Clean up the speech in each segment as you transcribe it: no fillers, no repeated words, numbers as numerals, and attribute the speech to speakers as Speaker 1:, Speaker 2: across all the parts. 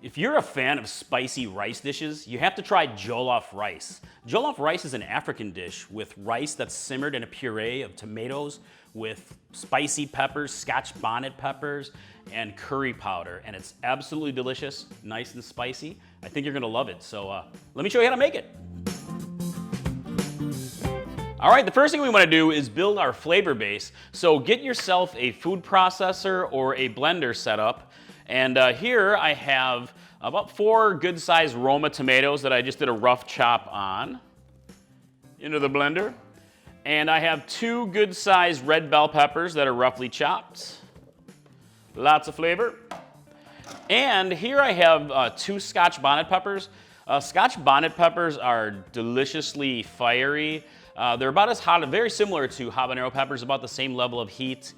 Speaker 1: If you're a fan of spicy rice dishes, you have to try jollof rice. Jollof rice is an African dish with rice that's simmered in a puree of tomatoes with spicy peppers, Scotch bonnet peppers, and curry powder. And it's absolutely delicious, nice and spicy. I think you're gonna love it. So let me show you how to make it. All right, the first thing we want to do is build our flavor base. So get yourself a food processor or a blender set up. And here I have about 4 good-sized Roma tomatoes that I just did a rough chop on into the blender. And I have 2 good-sized red bell peppers that are roughly chopped. Lots of flavor. And here I have 2 Scotch bonnet peppers. Scotch bonnet peppers are deliciously fiery. They're about as hot, very similar to habanero peppers, about the same level of heat.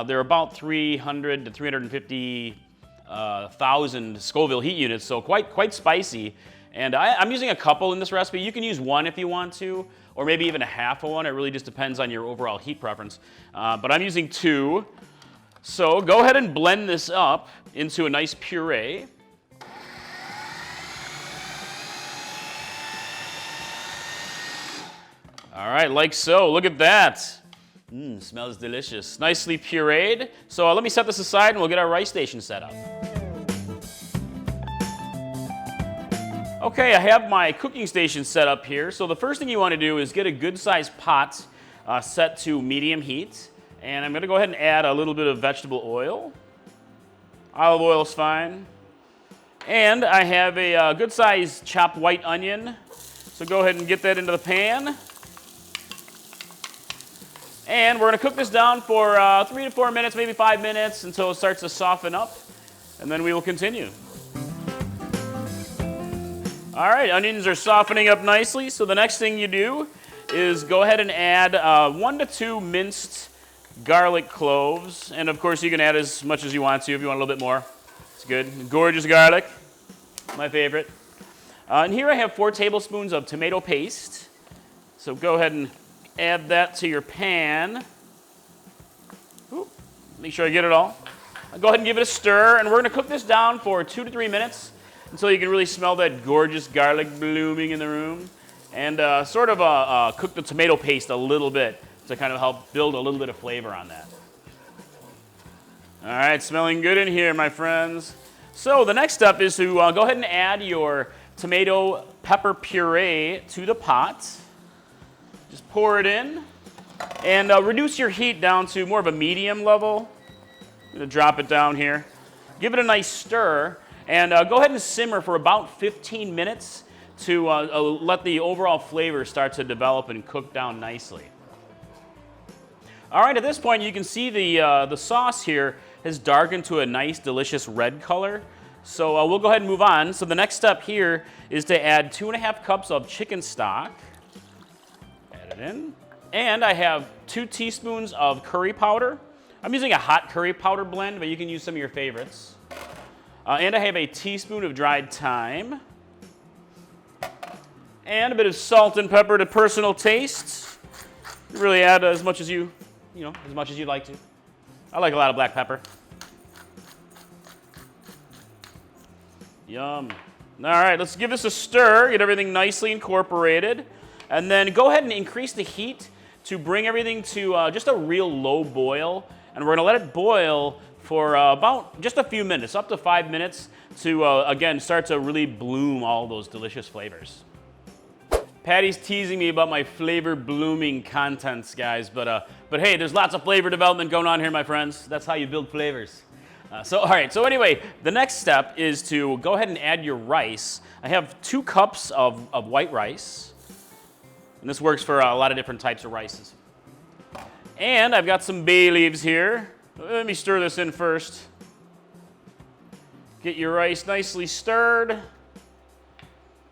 Speaker 1: They're about 300 to 350,000 Scoville heat units, so quite spicy. And I'm using a couple in this recipe. You can use 1 if you want to, or maybe even a half of one. It really just depends on your overall heat preference. But I'm using 2. So go ahead and blend this up into a nice puree. All right, like so. Look at that. Smells delicious. Nicely pureed. So let me set this aside and we'll get our rice station set up. Okay, I have my cooking station set up here. So the first thing you want to do is get a good-sized pot set to medium heat. And I'm going to go ahead and add a little bit of vegetable oil. Olive oil is fine. And I have a good-sized chopped white onion. So go ahead and get that into the pan. And we're going to cook this down for 3 to 4 minutes, maybe 5 minutes, until it starts to soften up. And then we will continue. All right, onions are softening up nicely. So the next thing you do is go ahead and add 1 to 2 minced garlic cloves. And of course, you can add as much as you want to if you want a little bit more. It's good. Gorgeous garlic, my favorite. And here I have 4 tablespoons of tomato paste. So go ahead and add that to your pan. Ooh, make sure I get it all. Go ahead and give it a stir, and we're going to cook this down for 2 to 3 minutes until you can really smell that gorgeous garlic blooming in the room. And cook the tomato paste a little bit to kind of help build a little bit of flavor on that. All right, smelling good in here, my friends. So the next step is to go ahead and add your tomato pepper puree to the pot. Just pour it in and reduce your heat down to more of a medium level. I'm going to drop it down here. Give it a nice stir and go ahead and simmer for about 15 minutes to let the overall flavor start to develop and cook down nicely. All right, at this point you can see the sauce here has darkened to a nice, delicious red color. So we'll go ahead and move on. So the next step here is to add 2½ cups of chicken stock. In. And I have 2 teaspoons of curry powder. I'm using a hot curry powder blend, but you can use some of your favorites. And I have a teaspoon of dried thyme. And a bit of salt and pepper to personal taste. You really add as much as as much as you'd like to. I like a lot of black pepper. Yum. All right, let's give this a stir, get everything nicely incorporated. And then go ahead and increase the heat to bring everything to just a real low boil. And we're going to let it boil for about just a few minutes, up to 5 minutes, to, again, start to really bloom all those delicious flavors. Patty's teasing me about my flavor blooming contents, guys. But hey, there's lots of flavor development going on here, my friends. That's how you build flavors. All right, so anyway, the next step is to go ahead and add your rice. I have 2 cups of white rice. And this works for a lot of different types of rices. And I've got some bay leaves here. Let me stir this in first. Get your rice nicely stirred.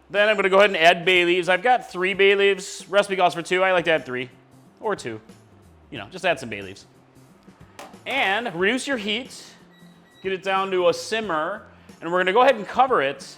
Speaker 1: Then I'm going to go ahead and add bay leaves. I've got 3 bay leaves. Recipe calls for 2. I like to add 3 or 2. Just add some bay leaves. And reduce your heat. Get it down to a simmer. And we're going to go ahead and cover it.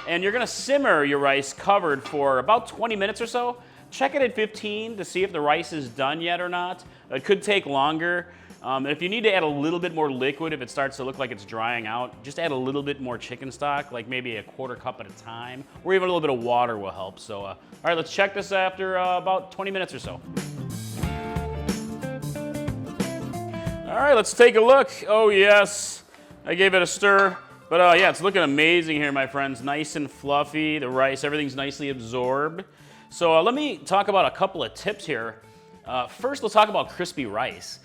Speaker 1: And you're going to simmer your rice covered for about 20 minutes or so. Check it at 15 to see if the rice is done yet or not. It could take longer. And if you need to add a little bit more liquid, if it starts to look like it's drying out, just add a little bit more chicken stock, like maybe a 1/4 cup at a time, or even a little bit of water will help. So, all right, let's check this after about 20 minutes or so. All right, let's take a look. Oh yes, I gave it a stir. But yeah, it's looking amazing here, my friends. Nice and fluffy, the rice, everything's nicely absorbed. So let me talk about a couple of tips here. First, let's talk about crispy rice.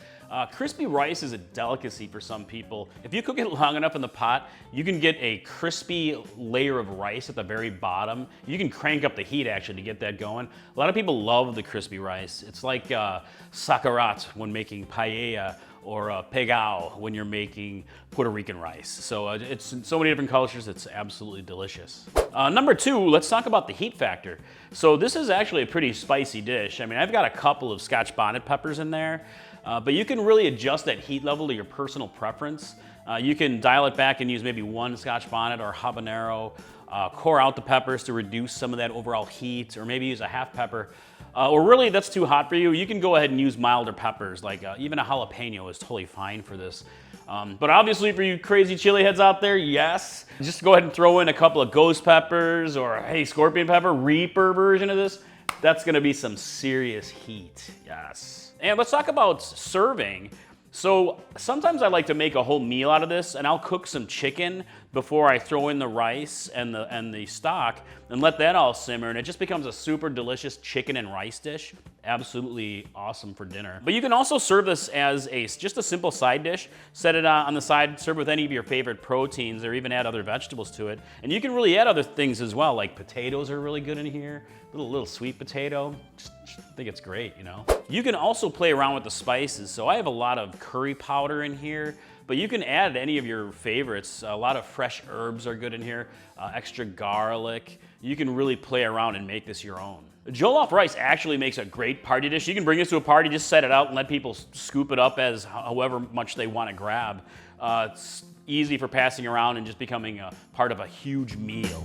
Speaker 1: Crispy rice is a delicacy for some people. If you cook it long enough in the pot, you can get a crispy layer of rice at the very bottom. You can crank up the heat actually to get that going. A lot of people love the crispy rice. It's like sacarat when making paella, or pegao when you're making Puerto Rican rice. So it's in so many different cultures, it's absolutely delicious. Number 2, let's talk about the heat factor. So this is actually a pretty spicy dish. I mean, I've got a couple of Scotch bonnet peppers in there, but you can really adjust that heat level to your personal preference. You can dial it back and use maybe 1 Scotch bonnet or habanero, core out the peppers to reduce some of that overall heat, or maybe use a half pepper. Or really, that's too hot for you, you can go ahead and use milder peppers, like even a jalapeno is totally fine for this. But obviously for you crazy chili heads out there, yes, just go ahead and throw in a couple of ghost peppers or, hey, scorpion pepper, reaper version of this. That's gonna be some serious heat, yes. And let's talk about serving. So sometimes I like to make a whole meal out of this, and I'll cook some chicken before I throw in the rice and the stock and let that all simmer, and it just becomes a super delicious chicken and rice dish. Absolutely awesome for dinner. But you can also serve this as just a simple side dish. Set it on the side, serve with any of your favorite proteins, or even add other vegetables to it. And you can really add other things as well, like potatoes are really good in here. Little sweet potato. I think it's great, you know. You can also play around with the spices. So I have a lot of curry powder in here, but you can add any of your favorites. A lot of fresh herbs are good in here, extra garlic. You can really play around and make this your own. Jollof rice actually makes a great party dish. You can bring this to a party, just set it out and let people scoop it up as however much they want to grab. It's easy for passing around and just becoming a part of a huge meal.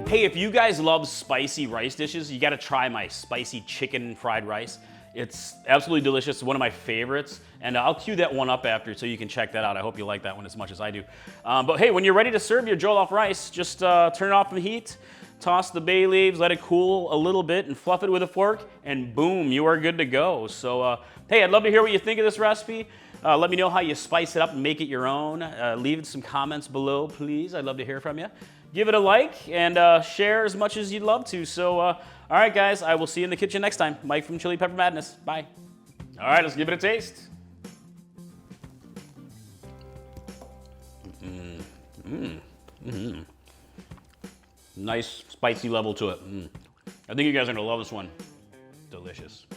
Speaker 1: Hey, if you guys love spicy rice dishes, you gotta try my spicy chicken fried rice. It's absolutely delicious, it's one of my favorites, and I'll cue that one up after so you can check that out. I hope you like that one as much as I do. But hey, when you're ready to serve your jollof rice, just turn off the heat, toss the bay leaves, let it cool a little bit, and fluff it with a fork, and boom, you are good to go. So hey, I'd love to hear what you think of this recipe. Let me know how you spice it up and make it your own. Leave some comments below, please. I'd love to hear from you. Give it a like and share as much as you'd love to. So, all right, guys, I will see you in the kitchen next time. Mike from Chili Pepper Madness. Bye. All right, let's give it a taste. Nice spicy level to it. I think you guys are gonna love this one. Delicious.